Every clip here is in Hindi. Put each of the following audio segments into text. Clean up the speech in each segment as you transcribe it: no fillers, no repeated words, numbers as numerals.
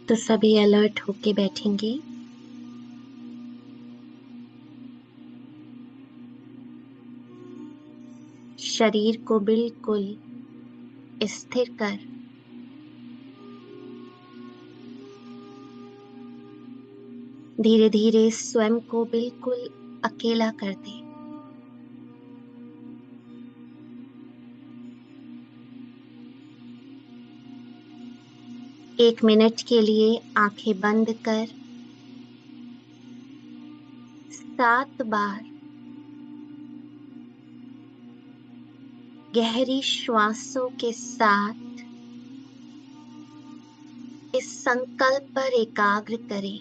तो सभी अलर्ट होके बैठेंगे। शरीर को बिल्कुल स्थिर कर धीरे धीरे स्वयं को बिल्कुल अकेला कर दे। एक मिनट के लिए आंखें बंद कर 7 बार गहरी श्वासों के साथ इस संकल्प पर एकाग्र करें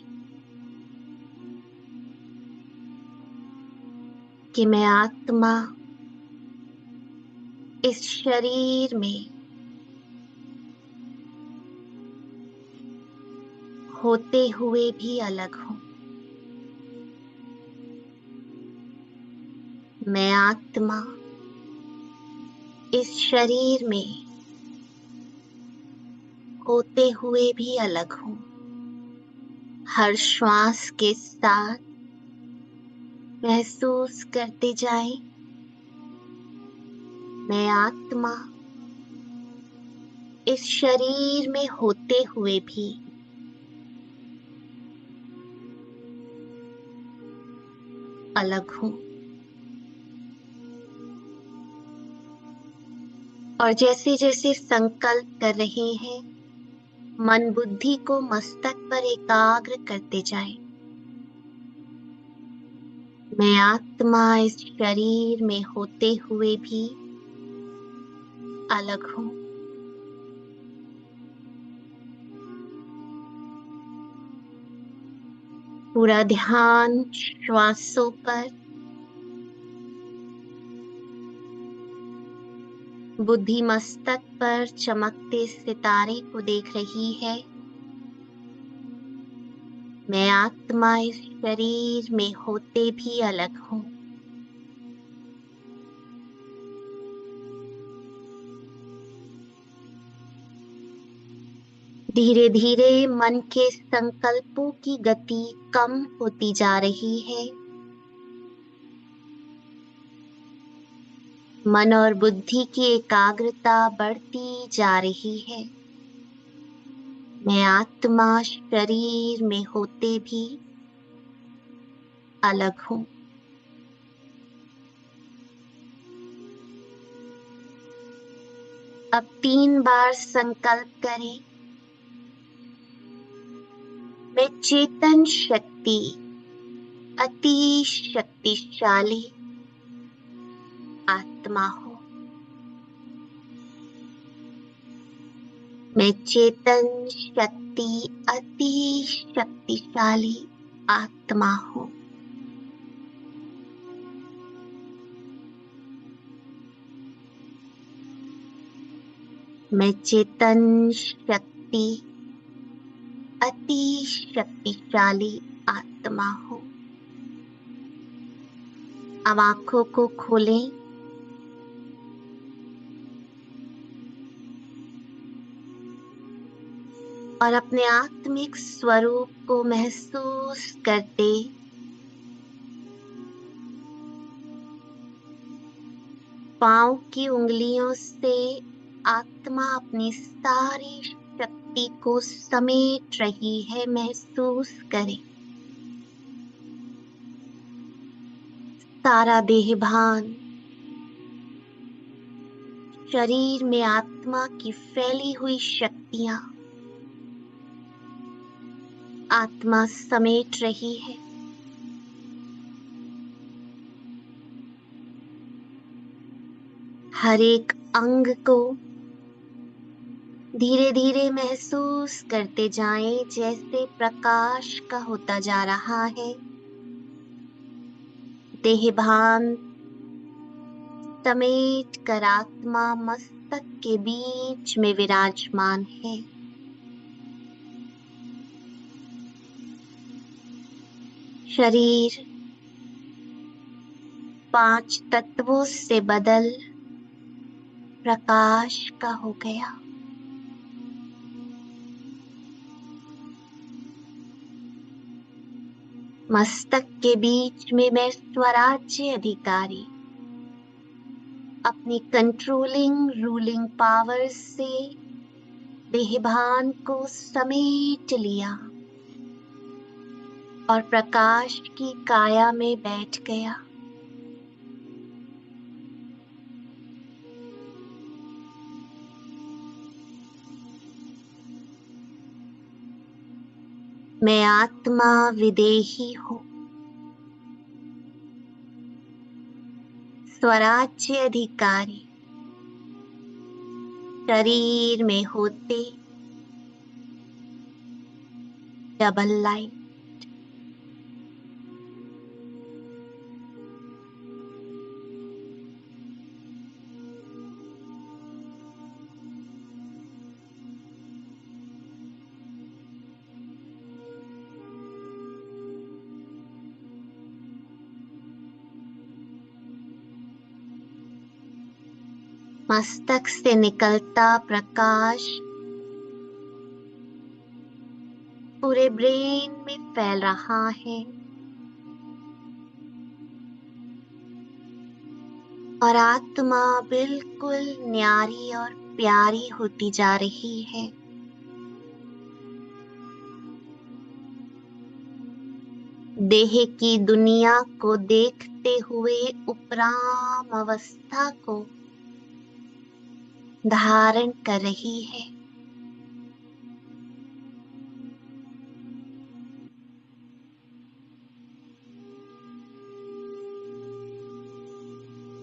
कि मैं आत्मा इस शरीर में होते हुए भी अलग हूं। मैं आत्मा इस शरीर में होते हुए भी अलग हूं। हर श्वास के साथ महसूस करते जाएं, मैं आत्मा इस शरीर में होते हुए भी अलग हूं। और जैसे जैसे संकल्प कर रहे हैं, मन बुद्धि को मस्तक पर एकाग्र करते जाएं। मैं आत्मा इस शरीर में होते हुए भी अलग हूं। पूरा ध्यान श्वासों पर, बुद्धि मस्तक पर चमकते सितारे को देख रही है। मैं आत्मा इस शरीर में होते भी अलग हूं। धीरे धीरे मन के संकल्पों की गति कम होती जा रही है। मन और बुद्धि की एकाग्रता बढ़ती जा रही है। मैं आत्मा शरीर में होते भी अलग हूं। अब 3 बार संकल्प करें, मैं चेतन शक्ति अति शक्तिशाली आत्मा हूं। मैं चेतन शक्ति अति शक्तिशाली आत्मा हूं। मैं चेतन शक्ति अति शक्तिशाली आत्मा हूं। अब आंखों को खोलें और अपने आत्मिक स्वरूप को महसूस करते पांव की उंगलियों से आत्मा अपनी सारी शक्ति को समेट रही है, महसूस करें। सारा देह भान, शरीर में आत्मा की फैली हुई शक्तियां आत्मा समेट रही है। हर एक अंग को धीरे धीरे महसूस करते जाएं, जैसे प्रकाश का होता जा रहा है। देह भान समेट कर आत्मा मस्तक के बीच में विराजमान है। शरीर 5 तत्वों से बदल प्रकाश का हो गया। मस्तक के बीच में मैं स्वराज्य अधिकारी अपनी कंट्रोलिंग रूलिंग पावर से देहभान को समेट लिया और प्रकाश की काया में बैठ गया। मैं आत्मा विदेही हूँ, स्वराज्य अधिकारी, शरीर में होते डबल लाइट। मस्तक से निकलता प्रकाश पूरे ब्रेन में फैल रहा है और आत्मा बिल्कुल न्यारी और प्यारी होती जा रही है। देह की दुनिया को देखते हुए उपराम अवस्था को धारण कर रही है।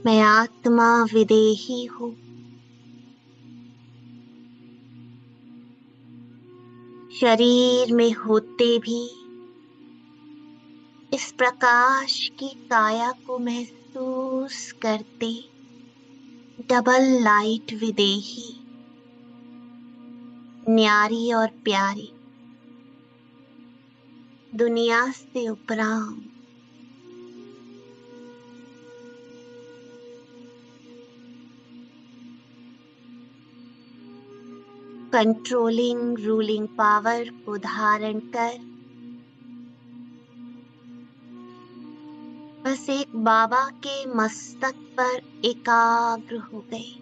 मैं आत्मा विदेही हूँ, शरीर में होते भी इस प्रकाश की काया को महसूस करते डबल लाइट विदेही, न्यारी और प्यारी, दुनिया से उपराम। कंट्रोलिंग रूलिंग पावर को धारण कर बस एक बाबा के मस्तक पर एकाग्र हो गए।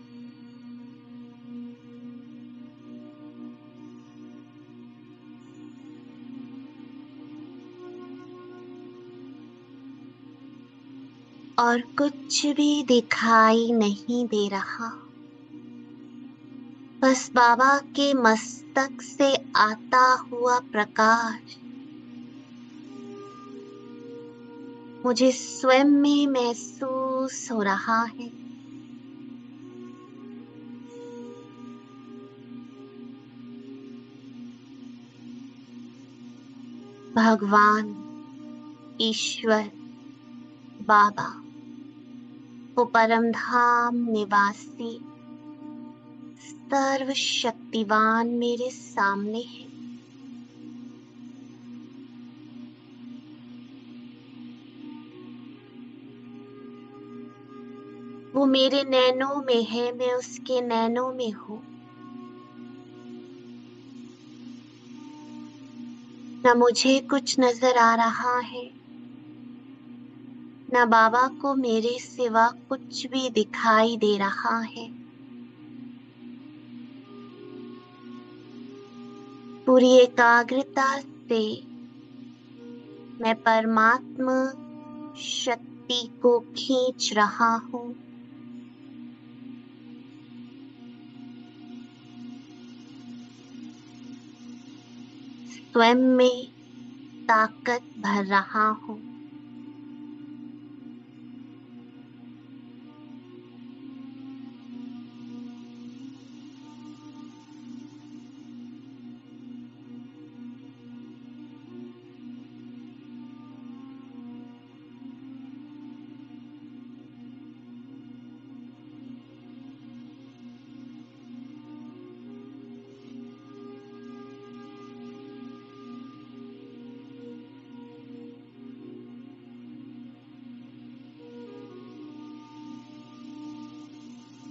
और कुछ भी दिखाई नहीं दे रहा, बस बाबा के मस्तक से आता हुआ प्रकाश मुझे स्वयं में महसूस हो रहा है। भगवान, ईश्वर, बाबा, वो परम धाम निवासी सर्वशक्तिवान मेरे सामने है। वो मेरे नैनों में है, मैं उसके नैनों में हूँ। न मुझे कुछ नजर आ रहा है, न बाबा को मेरे सिवा कुछ भी दिखाई दे रहा है। पूरी एकाग्रता से मैं परमात्मा शक्ति को खींच रहा हूँ। स्वयं में ताकत भर रहा हूँ।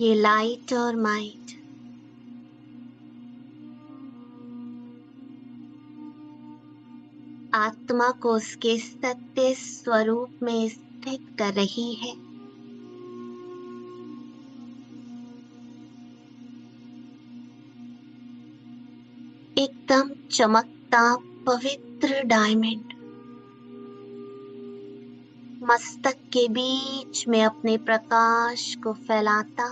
ये लाइट और माइट आत्मा को उसके सत्य स्वरूप में स्थित कर रही है। एकदम चमकता पवित्र डायमंड मस्तक के बीच में अपने प्रकाश को फैलाता,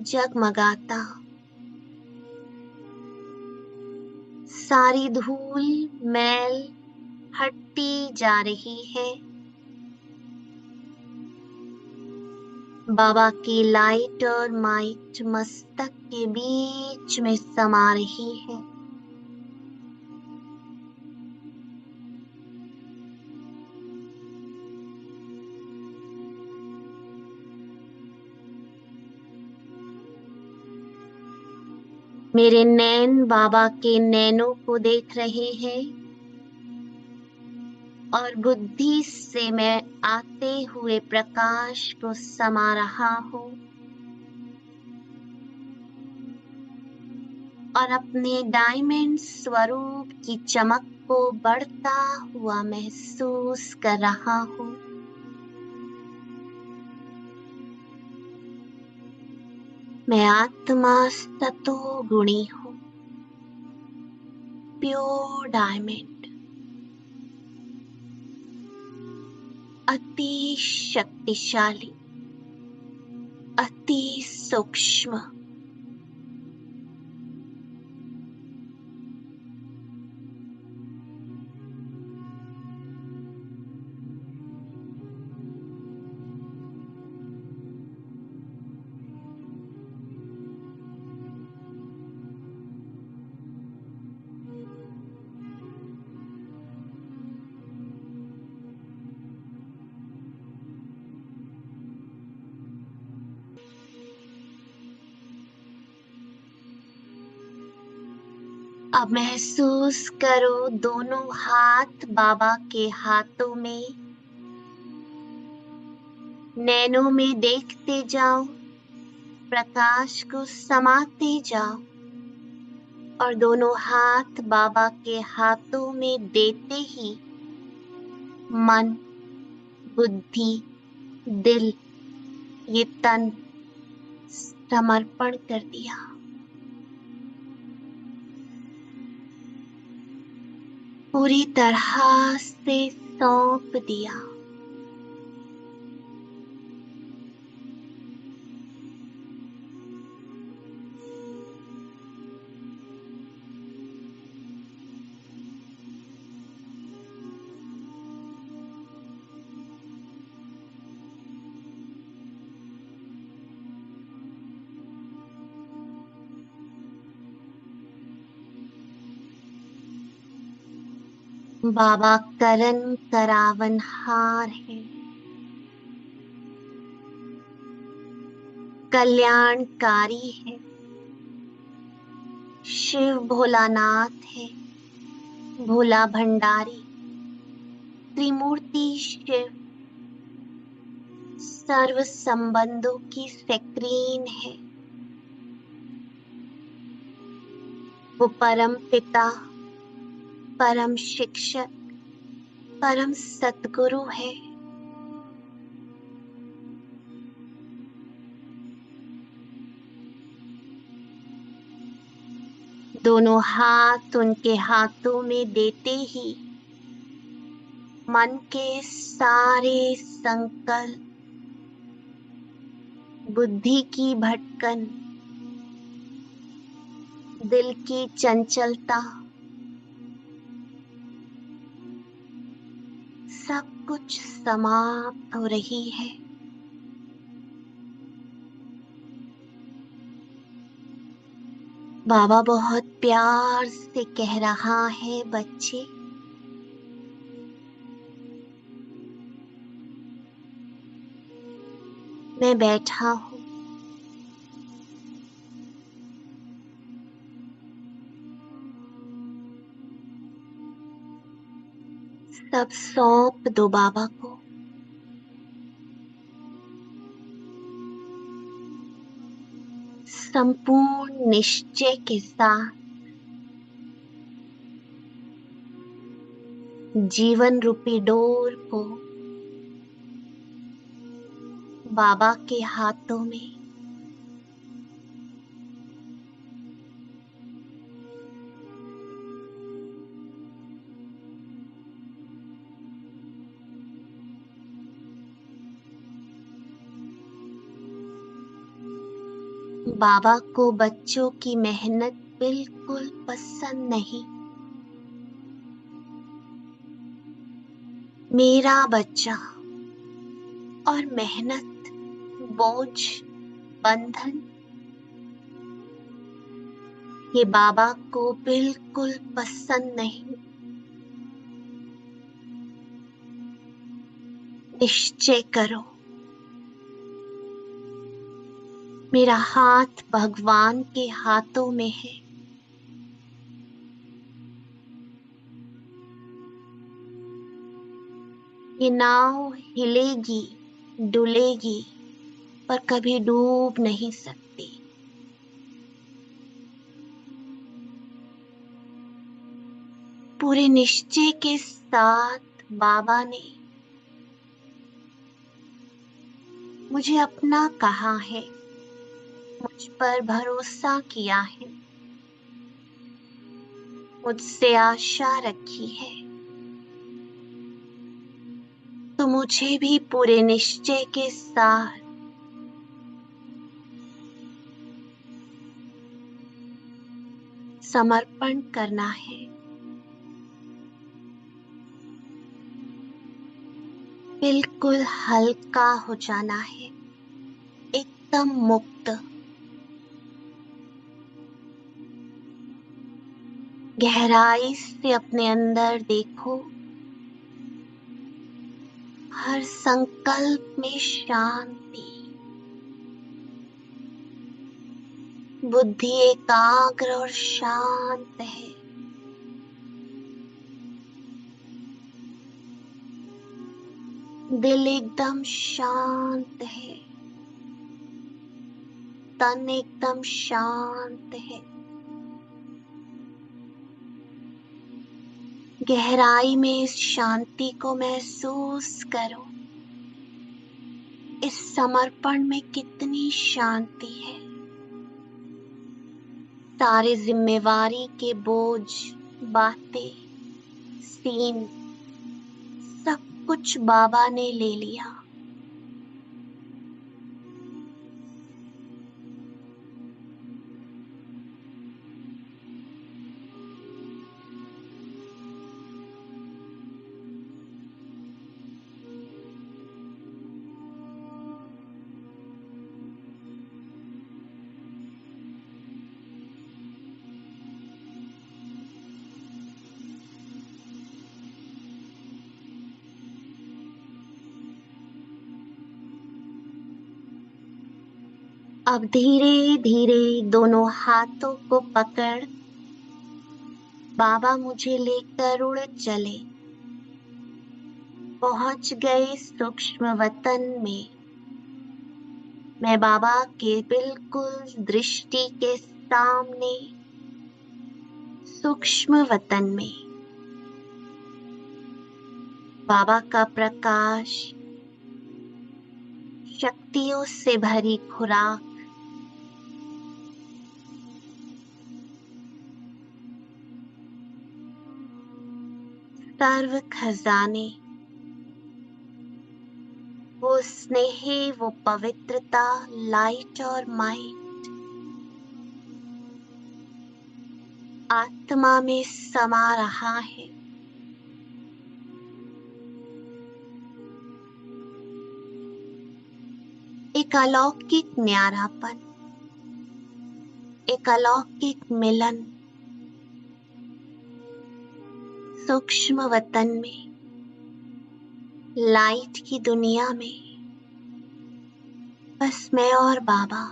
जगमगाता, सारी धूल मैल हटती जा रही है। बाबा की लाइट और माइट मस्तक के बीच में समा रही है। मेरे नैन बाबा के नैनों को देख रहे हैं और बुद्धि से मैं आते हुए प्रकाश को समा रहा हूँ और अपने डायमंड स्वरूप की चमक को बढ़ता हुआ महसूस कर रहा हूँ। मैं आत्मा सतो गुणी हूँ, प्योर डायमंड, अति शक्तिशाली, अति सूक्ष्म, अब महसूस करो दोनों हाथ बाबा के हाथों में, नैनों में देखते जाओ, प्रकाश को समाते जाओ और दोनों हाथ बाबा के हाथों में देते ही मन, बुद्धि, दिल, ये तन समर्पण कर दिया। पूरी तरह से सौंप दिया। बाबा करन करावनहार है, कल्याणकारी है, शिव भोलानाथ है, भोला भंडारी, त्रिमूर्ति शिव, सर्व संबंधों की सक्रीन है। वो परम पिता, परम शिक्षक, परम सतगुरु है। दोनों हाथ उनके हाथों में देते ही मन के सारे संकल्प, बुद्धि की भटकन, दिल की चंचलता, सब कुछ समाप्त हो रही है। बाबा बहुत प्यार से कह रहा है, बच्चे मैं बैठा हूँ, सब सौंप दो बाबा को। संपूर्ण निश्चय के साथ जीवन रूपी डोर को बाबा के हाथों में बाबा को बच्चों की मेहनत बिल्कुल पसंद नहीं। मेरा बच्चा और मेहनत, बोझ, बंधन, ये बाबा को बिल्कुल पसंद नहीं। निश्चय करो, मेरा हाथ भगवान के हाथों में है। ये नाव हिलेगी, डुलेगी, पर कभी डूब नहीं सकती। पूरे निश्चय के साथ बाबा ने मुझे अपना कहा है, मुझ पर भरोसा किया है, मुझसे आशा रखी है, तो मुझे भी पूरे निश्चय के साथ समर्पण करना है। बिल्कुल हल्का हो जाना है, एकदम मुक्त। गहराई से अपने अंदर देखो, हर संकल्प में शांति, बुद्धि एकाग्र और शांत है। दिल एकदम शांत है, तन एकदम शांत है। गहराई में इस शांति को महसूस करो। इस समर्पण में कितनी शांति है। सारे जिम्मेवारी के बोझ, बातें, सीन, सब कुछ बाबा ने ले लिया। अब धीरे धीरे दोनों हाथों को पकड़ बाबा मुझे लेकर उड़ चले। पहुंच गए सूक्ष्म वतन में। मैं बाबा के बिल्कुल दृष्टि के सामने सूक्ष्म वतन में। बाबा का प्रकाश, शक्तियों से भरी खुराक, सर्व खजाने, वो स्नेह, वो पवित्रता, लाइट और माइट आत्मा में समा रहा है। एक अलौकिक न्यारापन, एक अलौकिक मिलन सूक्ष्म वतन में, लाइट की दुनिया में, बस मैं और बाबा।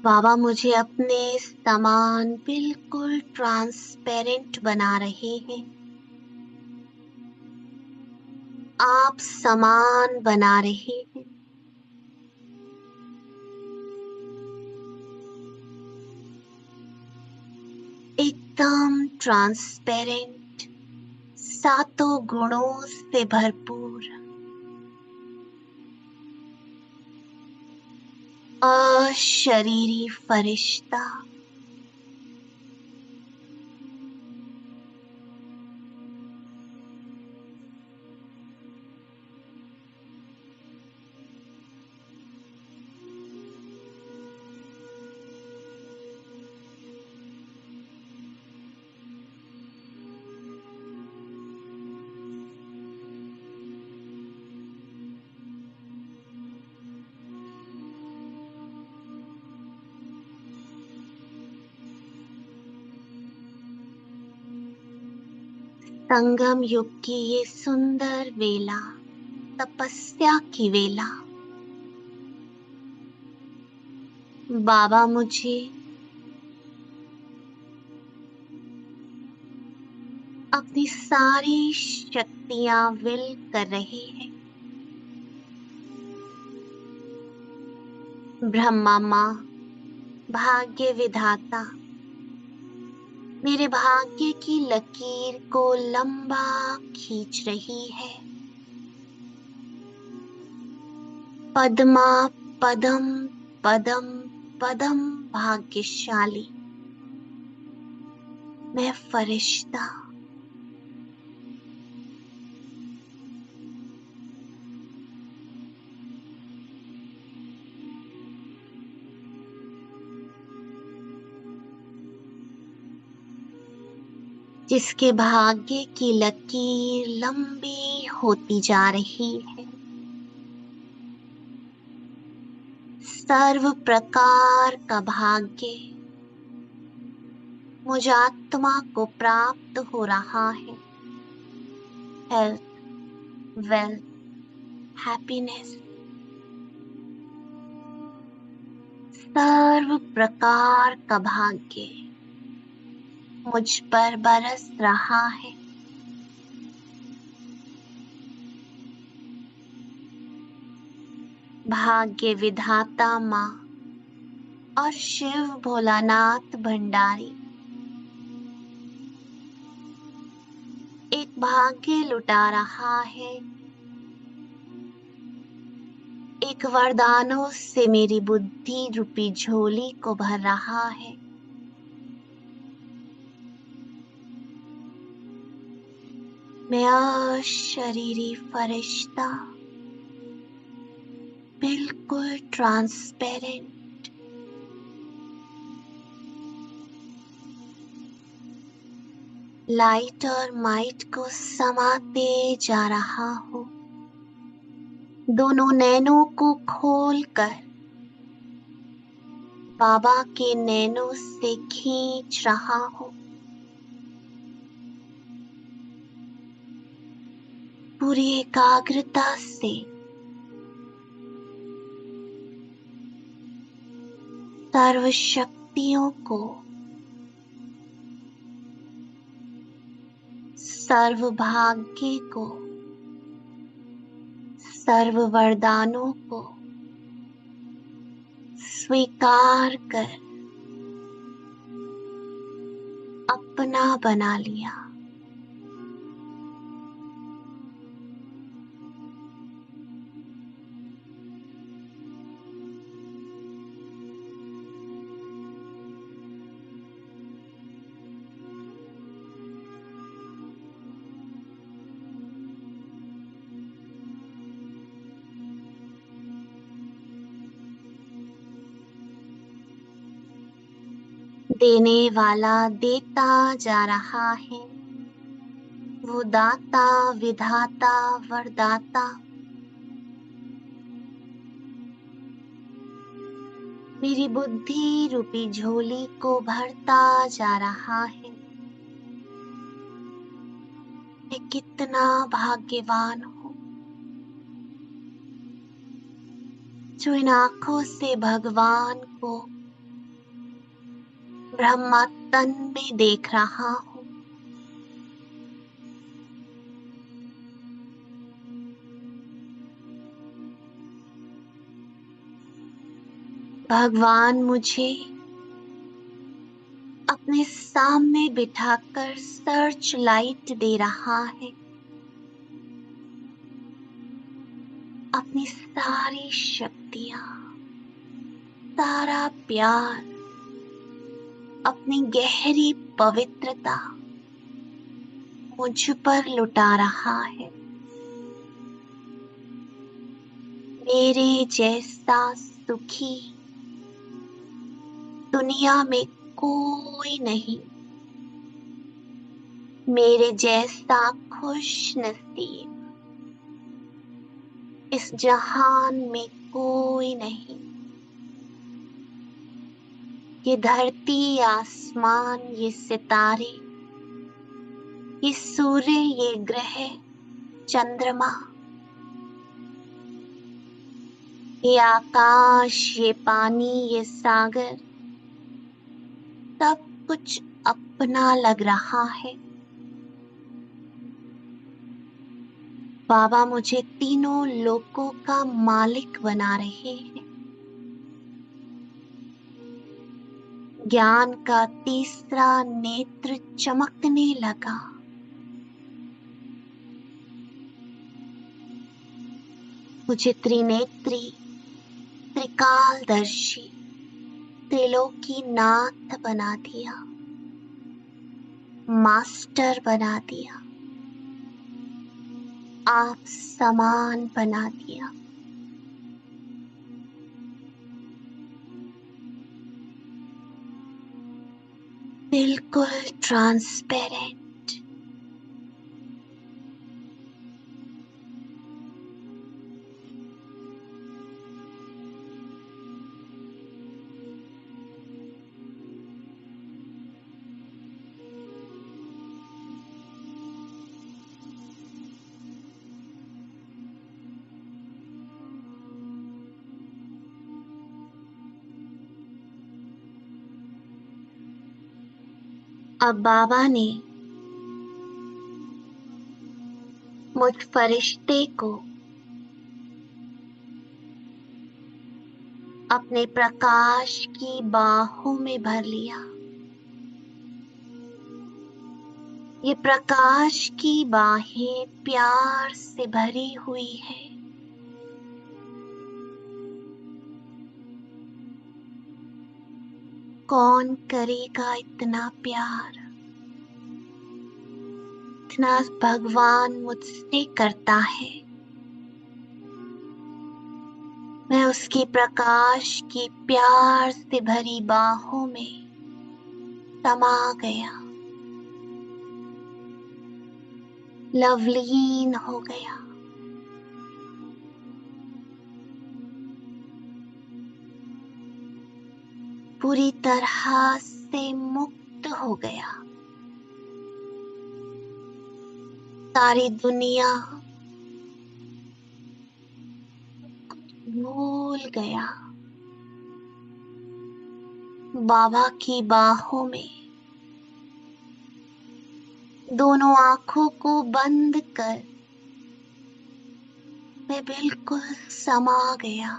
बाबा मुझे अपने सामान बिल्कुल ट्रांसपेरेंट बना रहे हैं। आप सामान बना रहे हैं। एकदम ट्रांसपेरेंट, सातों गुणों से भरपूर, अशरीरी फरिश्ता। संगम युग की ये सुंदर वेला, तपस्या की वेला, बाबा मुझे अपनी सारी शक्तियां विल कर रहे हैं। ब्रह्मा माँ, भाग्य विधाता, मेरे भाग्य की लकीर को लंबा खींच रही है। पद्मा पदम पदम पदम भाग्यशाली, मैं फरिश्ता। जिसके भाग्य की लकीर लंबी होती जा रही है, सर्व प्रकार का भाग्य मुझ आत्मा को प्राप्त हो रहा है। हेल्थ, वेल्थ, हैप्पीनेस, सर्व प्रकार का भाग्य मुझ पर बरस रहा है। भाग्य विधाता माँ और शिव भोलानाथ भंडारी एक भाग्य लुटा रहा है। एक वरदानों से मेरी बुद्धि रूपी झोली को भर रहा है। मैं अशरीरी फरिश्ता, बिल्कुल ट्रांसपेरेंट, लाइट और माइट को समाते जा रहा हूँ। दोनों नैनों को खोलकर बाबा के नैनों से खींच रहा हूँ। पूरी एकाग्रता से सर्व शक्तियों को, सर्व भाग्य को, सर्व वरदानों को स्वीकार कर अपना बना लिया। देने वाला देता जा रहा है। वो दाता विधाता वरदाता मेरी बुद्धि रूपी झोली को भरता जा रहा है। मैं कितना भाग्यवान हूँ जो इन आँखों से भगवान को ब्रह्मा तन में देख रहा हूँ। भगवान मुझे अपने सामने बिठाकर सर्च लाइट दे रहा है। अपनी सारी शक्तियां, सारा प्यार, अपनी गहरी पवित्रता मुझ पर लुटा रहा है। मेरे जैसा सुखी दुनिया में कोई नहीं। मेरे जैसा खुश नसीब इस जहान में कोई नहीं। ये धरती, आसमान, ये सितारे, ये सूर्य, ये ग्रह, चंद्रमा, ये आकाश, ये पानी, ये सागर, सब कुछ अपना लग रहा है। बाबा मुझे तीनों लोकों का मालिक बना रहे हैं। ज्ञान का तीसरा नेत्र चमकने लगा। मुझे त्रिनेत्री, त्रिकालदर्शी, त्रिलोकीनाथ बना दिया, मास्टर बना दिया, आप समान बना दिया। बिल्कुल ट्रांसपेरेंट। अब बाबा ने मुझ फरिश्ते को अपने प्रकाश की बाहों में भर लिया। ये प्रकाश की बाहें प्यार से भरी हुई है। कौन करेगा इतना प्यार? इतना भगवान मुझसे करता है। मैं उसकी प्रकाश की प्यार से भरी बाहों में समा गया, लवलीन हो गया। पूरी तरह से मुक्त हो गया। सारी दुनिया भूल गया। बाबा की बाहों में दोनों आंखों को बंद कर मैं बिल्कुल समा गया।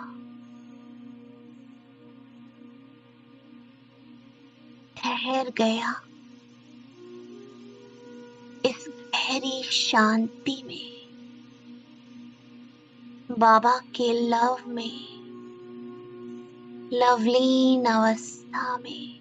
ठहर गया इस गहरी शांति में, बाबा के लव में, लवलीन अवस्था में।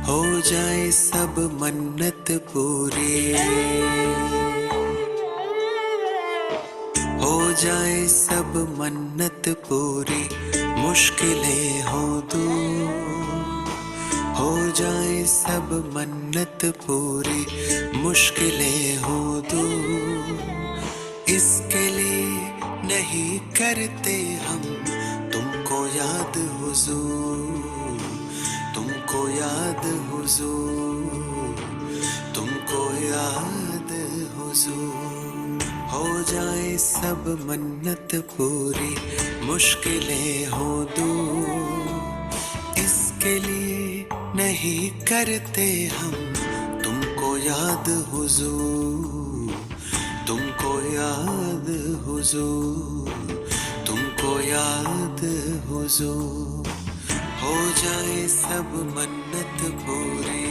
हो जाए सब मन्नत पूरी, हो जाए सब मन्नत पूरी, मुश्किलें हो दूर, हो जाए सब मन्नत पूरी, मुश्किलें हो दूर। इसके लिए नहीं करते हम तुमको याद हुजूर, तुमको याद हुजूर, तुमको याद हुजूर। हो जाए सब मन्नत पूरी, मुश्किलें हो दूर। इसके लिए नहीं करते हम तुमको याद हुजूर, तुमको याद हुजूर, तुमको याद हुजूर। हो जाए सब मन्नत पूरी।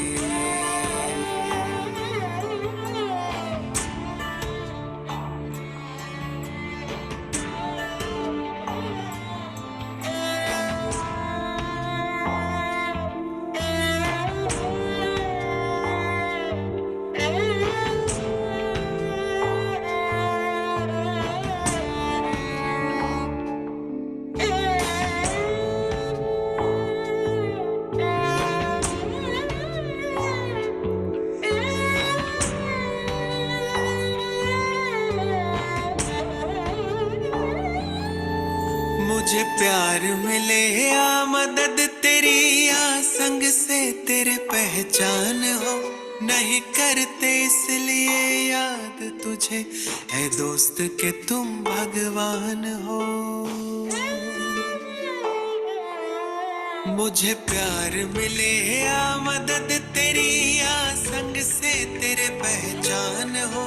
मुझे प्यार मिले या मदद तेरी, या संग से तेरे पहचान हो, नहीं करते इसलिए याद तुझे, है दोस्त के तुम भगवान हो। मुझे प्यार मिले या मदद तेरी, या संग से तेरे पहचान हो,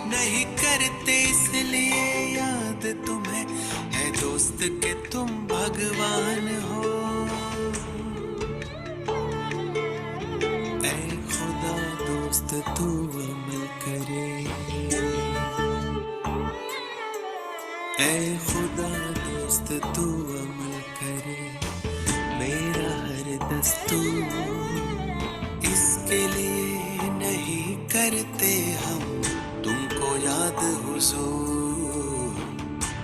नहीं करते इसलिए याद तुम्हें, है दोस्त के तुम भगवान हो। ऐ खुदा दोस्त तू अमल करे, ऐ खुदा दोस्त तू अमल करे, मेरा हर दस्तूर। इसके लिए नहीं करते हम तुमको याद हुजूर,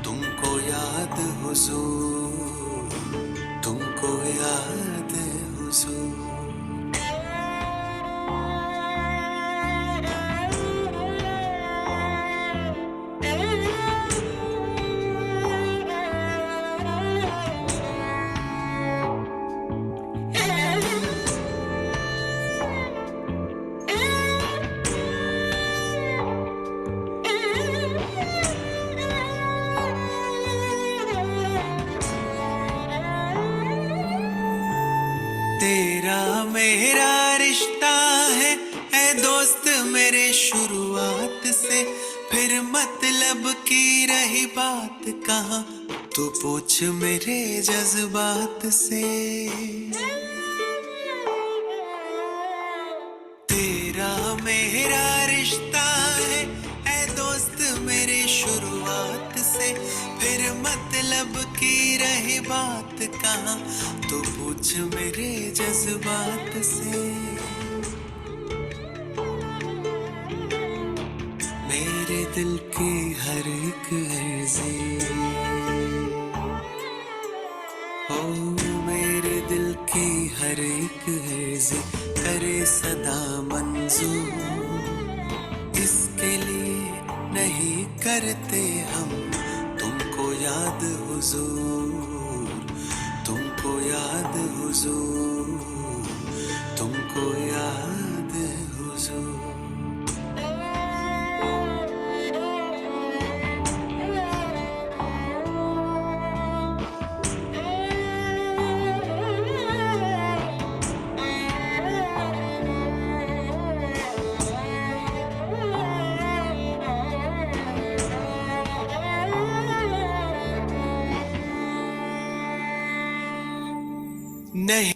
तुमको याद हुजूर, तुमको याद हुजूर। तेरा मेरा रिश्ता है ऐ दोस्त मेरे शुरुआत से, फिर मतलब की रही बात कहाँ, तू पूछ मेरे जज्बात से। तेरा मेरा रिश्ता है ऐ दोस्त मेरे शुरुआत से, फिर मतलब की रही बात कहाँ, तो पूछ मेरे जज्बात से। मेरे दिल की हर एक अर्जी, हो मेरे दिल की हर एक अर्जी करे सदा मंजूर। इसके लिए नहीं करते हम तुमको याद हुजूर, तुमको याद हुजूर, तुमको याद हुजूर। नहीं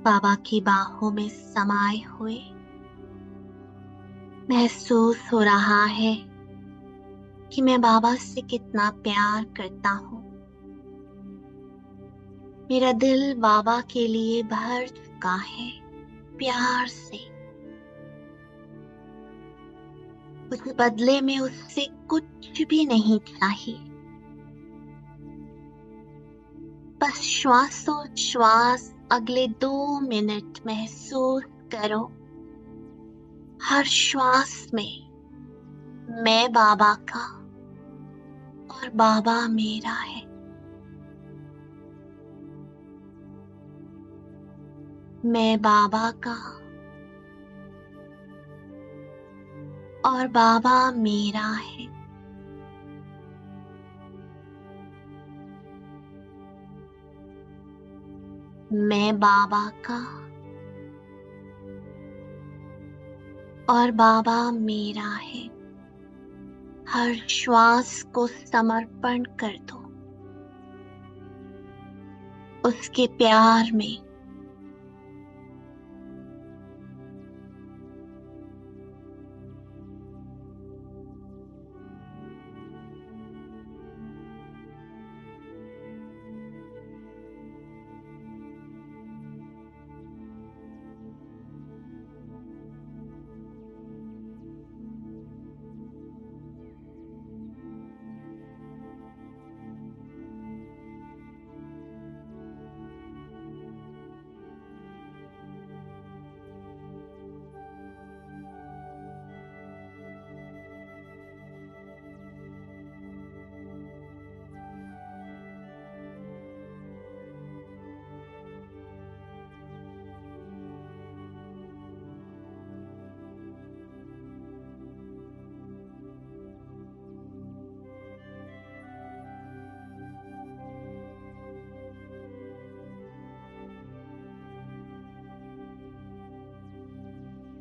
बाबा की बाहों में समाये हुए महसूस हो रहा है कि मैं बाबा से कितना प्यार करता हूँ। मेरा दिल बाबा के लिए भर चुका है प्यार से। उस बदले में उससे कुछ भी नहीं चाहिए। बस श्वासोच्छ्वास अगले 2 मिनट महसूस करो। हर श्वास में मैं बाबा का और बाबा मेरा है। मैं बाबा का और बाबा मेरा है। मैं बाबा का और बाबा मेरा है। हर श्वास को समर्पण कर दो उसके प्यार में।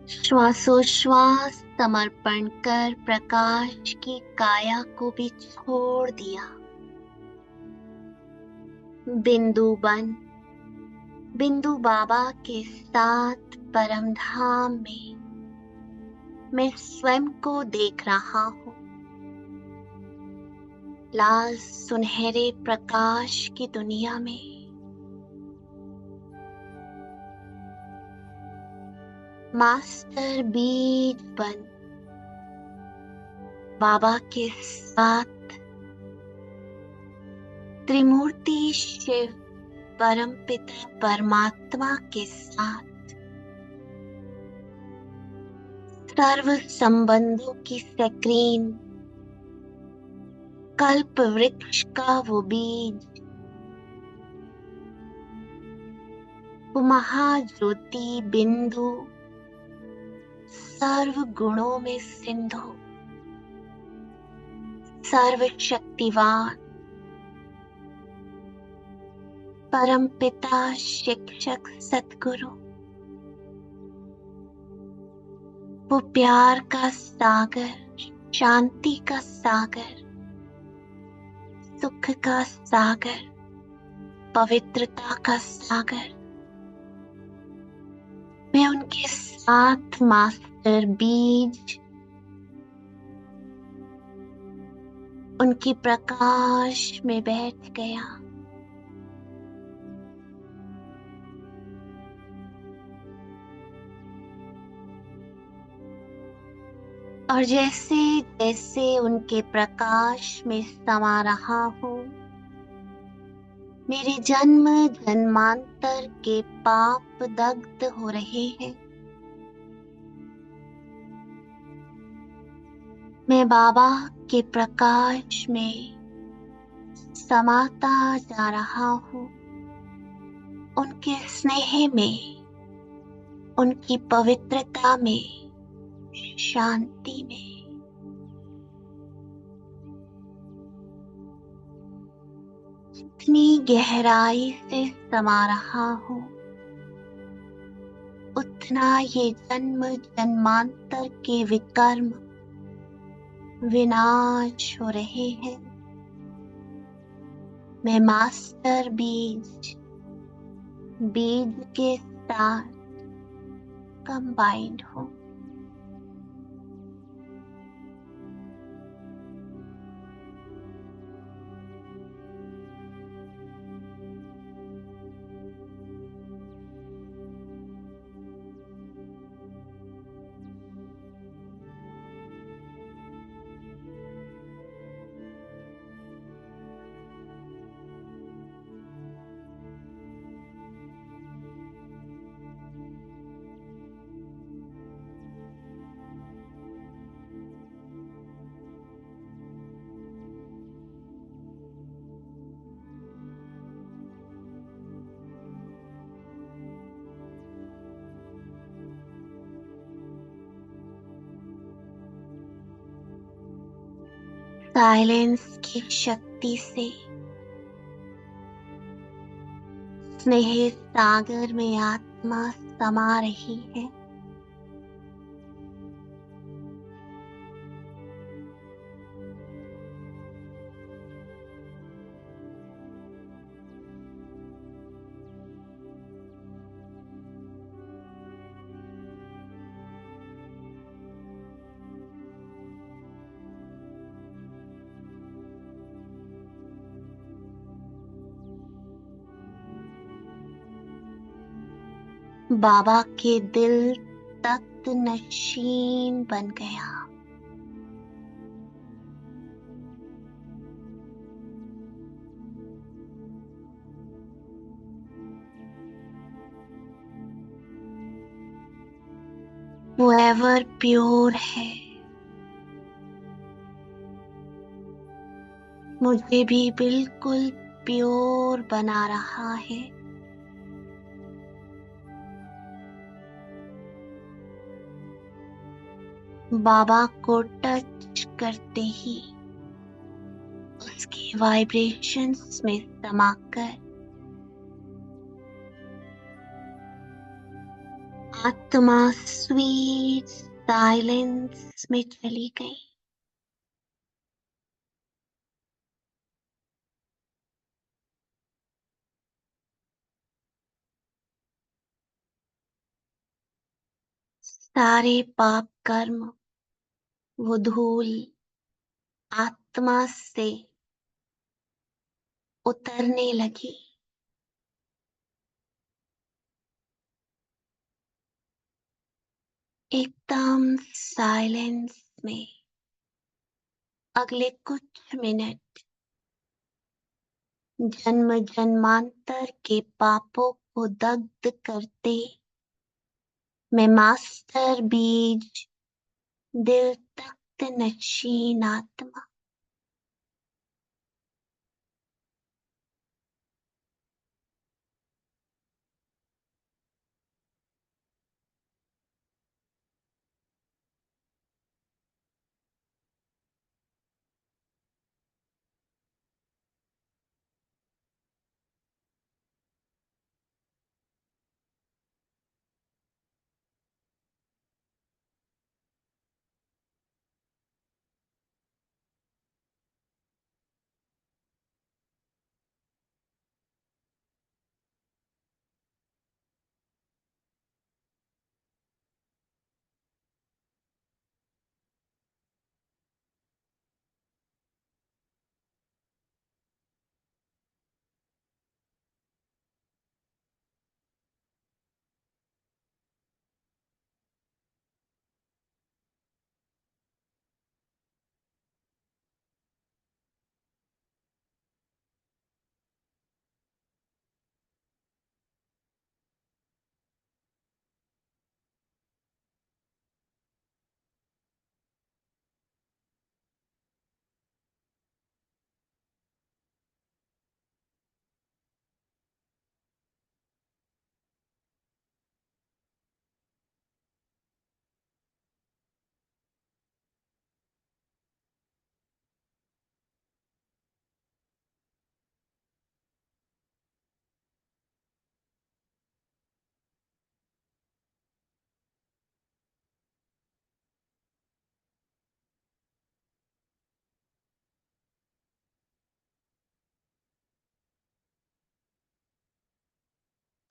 श्वासोच्छ्वास समर्पण कर प्रकाश की काया को भी छोड़ दिया। बिंदु बाबा के साथ परम धाम में मैं स्वयं को देख रहा हूँ। लाल सुनहरे प्रकाश की दुनिया में मास्टर बीज बन बाबा के साथ त्रिमूर्ति शिव परम पिता परमात्मा के साथ सर्व संबंधों की स्क्रीन कल्प वृक्ष का वो बीज, वो महाज्योति बिंदु सर्व गुणों में सिंधु, सर्व शक्तिवान परम पिता शिक्षक सतगुरु, वो प्यार का सागर, शांति का सागर, सुख का सागर, पवित्रता का सागर। मैं उनके साथ मास्टर बीज उनकी प्रकाश में बैठ गया। और जैसे जैसे उनके प्रकाश में समा रहा हूँ, मेरे जन्म जन्मांतर के पाप दग्ध हो रहे हैं। मैं बाबा के प्रकाश में समाता जा रहा हूँ, उनके स्नेह में, उनकी पवित्रता में, शांति में। जितनी गहराई से समा रहा हूँ, उतना ये जन्म जन्मांतर के विकर्म विनाश हो रहे हैं। मैं मास्टर बीज के स्टार कंबाइंड हो। साइलेंस की शक्ति से स्नेह सागर में आत्मा समा रही है। बाबा के दिल तख्त नशीन बन गया। वो एवर प्योर है। मुझे भी बिल्कुल प्योर बना रहा है। बाबा को टच करते ही उसके वाइब्रेशंस में समाकर आत्मा स्वीट साइलेंस में चली गई। सारे पाप कर्म वो धूल आत्मा से उतरने लगी। एकदम साइलेंस में अगले कुछ मिनट जन्म जन्मांतर के पापों को दग्ध करते मैं मास्टर बीज दिल तख्त नशीन आत्मा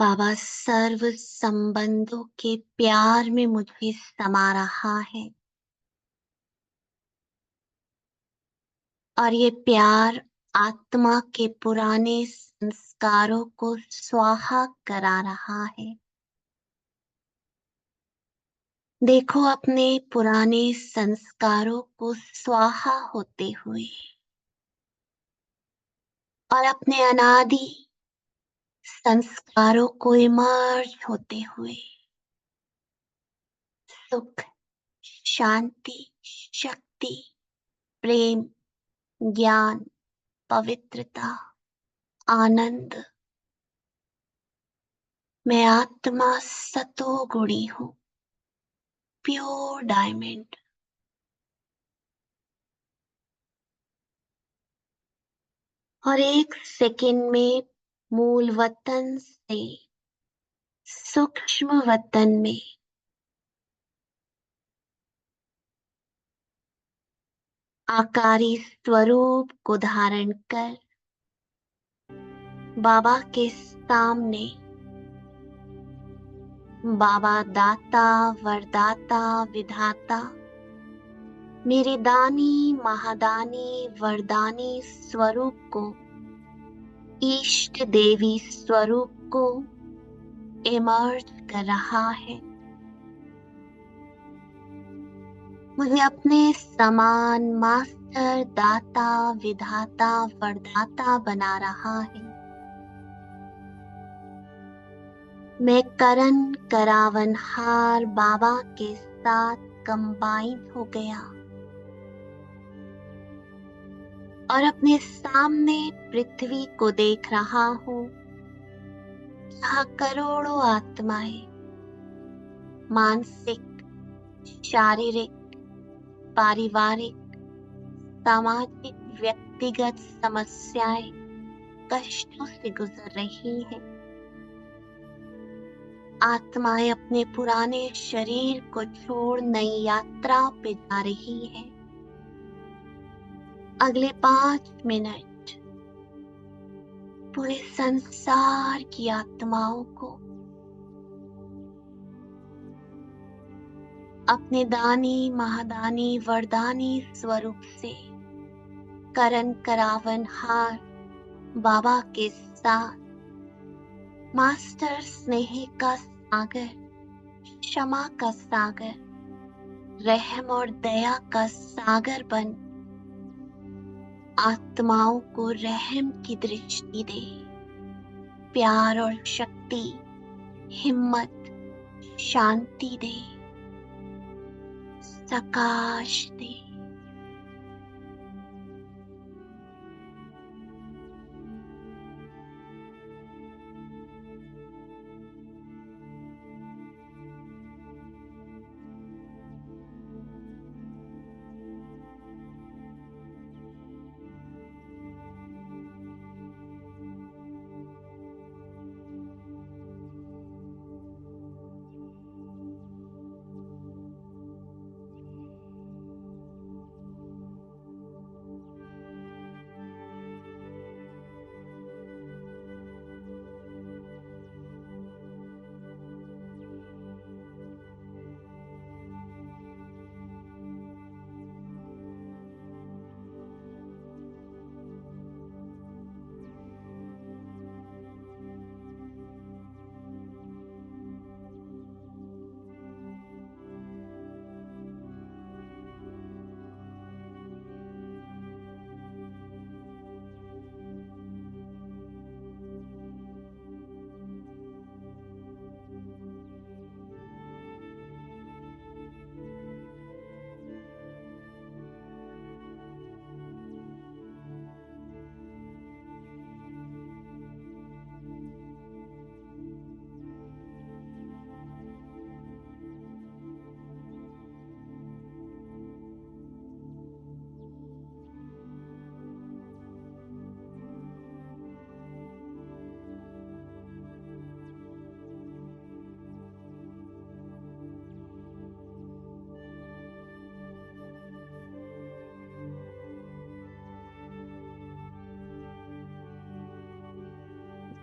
बाबा सर्व संबंधों के प्यार में मुझे समा रहा है और ये प्यार आत्मा के पुराने संस्कारों को स्वाहा करा रहा है। देखो अपने पुराने संस्कारों को स्वाहा होते हुए और अपने अनादि संस्कारों को इमर्ज होते हुए सुख, शांति, शक्ति, प्रेम, ज्ञान, पवित्रता, आनंद। मैं आत्मा सतोगुणी हूँ, प्योर डायमंड। और एक सेकंड में मूल वतन से सूक्ष्म वतन में आकारी स्वरूप को धारण कर बाबा के सामने बाबा दाता, वरदाता, विधाता, मेरे दानी, महादानी, वरदानी स्वरूप को, इष्ट देवी स्वरूप को इमर्ज कर रहा है। मुझे अपने समान मास्टर, दाता, विधाता, वरदाता बना रहा है। मैं करण करावनहार बाबा के साथ कंबाइन हो गया और अपने सामने पृथ्वी को देख रहा हूँ, जहाँ करोड़ों आत्माएं मानसिक, शारीरिक, पारिवारिक, सामाजिक, व्यक्तिगत समस्याएं, कष्टों से गुजर रही हैं। आत्माएं अपने पुराने शरीर को छोड़ नई यात्रा पे जा रही है। अगले 5 मिनट पूरे संसार की आत्माओं को अपने दानी, महादानी, वरदानी स्वरूप से करण करावनहार बाबा के साथ मास्टर स्नेह का सागर, क्षमा का सागर, रहम और दया का सागर बन आत्माओं को रहम की दृष्टि दे, प्यार और शक्ति, हिम्मत, शांति दे, सकाश दे।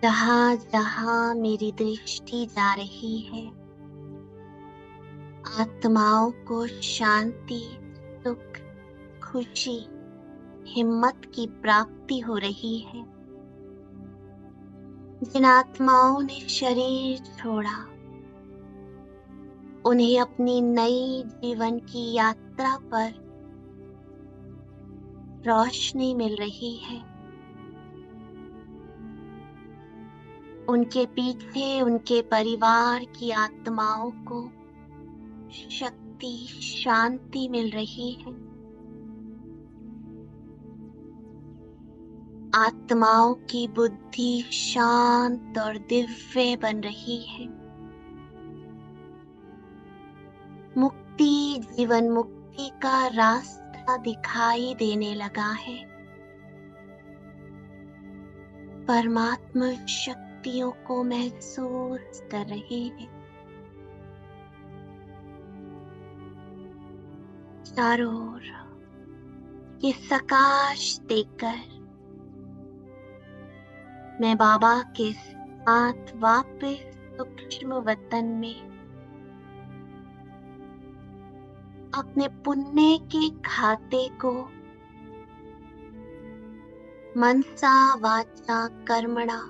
जहाँ जहाँ मेरी दृष्टि जा रही है, आत्माओं को शांति, सुख, खुशी, हिम्मत की प्राप्ति हो रही है। जिन आत्माओं ने शरीर छोड़ा, उन्हें अपनी नई जीवन की यात्रा पर रोशनी मिल रही है। उनके पीछे उनके परिवार की आत्माओं को शक्ति, शांति मिल रही है। आत्माओं की बुद्धि शांत और दिव्य बन रही है। मुक्ति, जीवन मुक्ति का रास्ता दिखाई देने लगा है। परमात्मा शक्तियों को महसूस कर रहे हैं। चारों ओर ये प्रकाश देकर मैं बाबा के साथ वापस सूक्ष्म वतन में अपने पुण्य के खाते को मनसा वाचा कर्मणा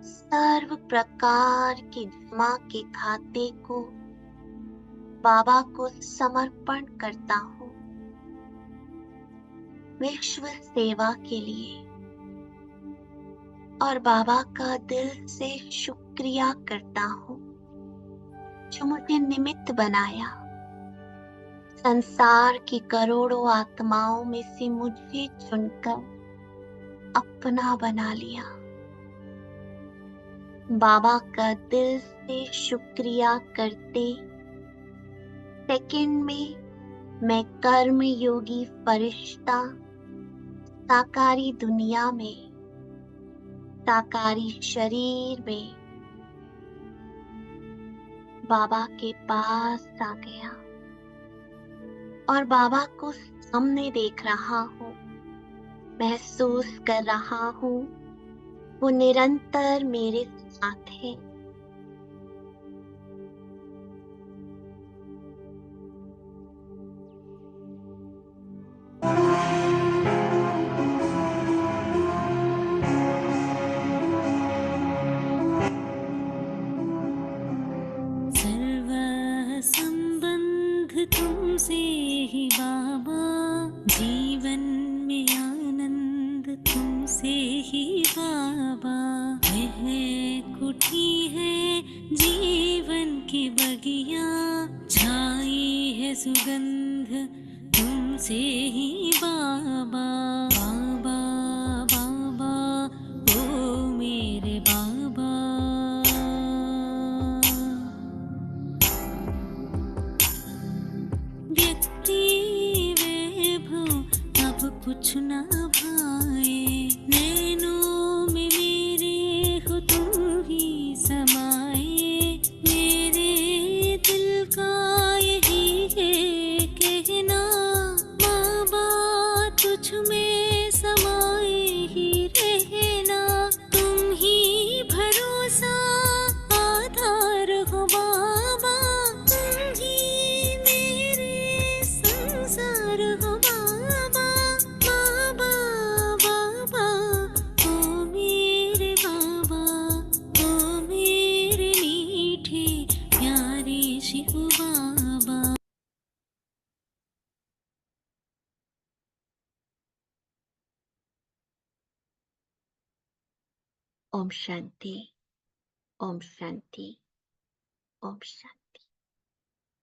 सर्व प्रकार के जमा के खाते को बाबा को समर्पण करता हूँ, विश्व सेवा के लिए। और बाबा का दिल से शुक्रिया करता हूँ जो मुझे निमित्त बनाया, संसार की करोड़ों आत्माओं में से मुझे चुनकर अपना बना लिया। बाबा का दिल से शुक्रिया करते सेकंड में मैं कर्म योगी फरिश्ता साकारी दुनिया में, साकारी शरीर में बाबा के पास आ गया और बाबा को सामने देख रहा हूँ, महसूस कर रहा हूँ वो निरंतर मेरे साथ है। संबंध तुमसे ही बाबा, जीवन में आनंद तुमसे ही बाबा। यह कुटी है जीवन की बगिया, छाई है सुगंध तुमसे ही बाबा। बाबा बाबा ओ मेरे बाबा। कुछ ना भाए, नैनों में मेरे हो तुम ही समाए। मेरे दिल का यही है कहना, बाबा तुझ में समाए ही रहना। तुम ही भरोसा आधार हो बाबा, तुम ही मेरे संसार हो बाबा। ओम शांति, ओम शांति, ओम शांति।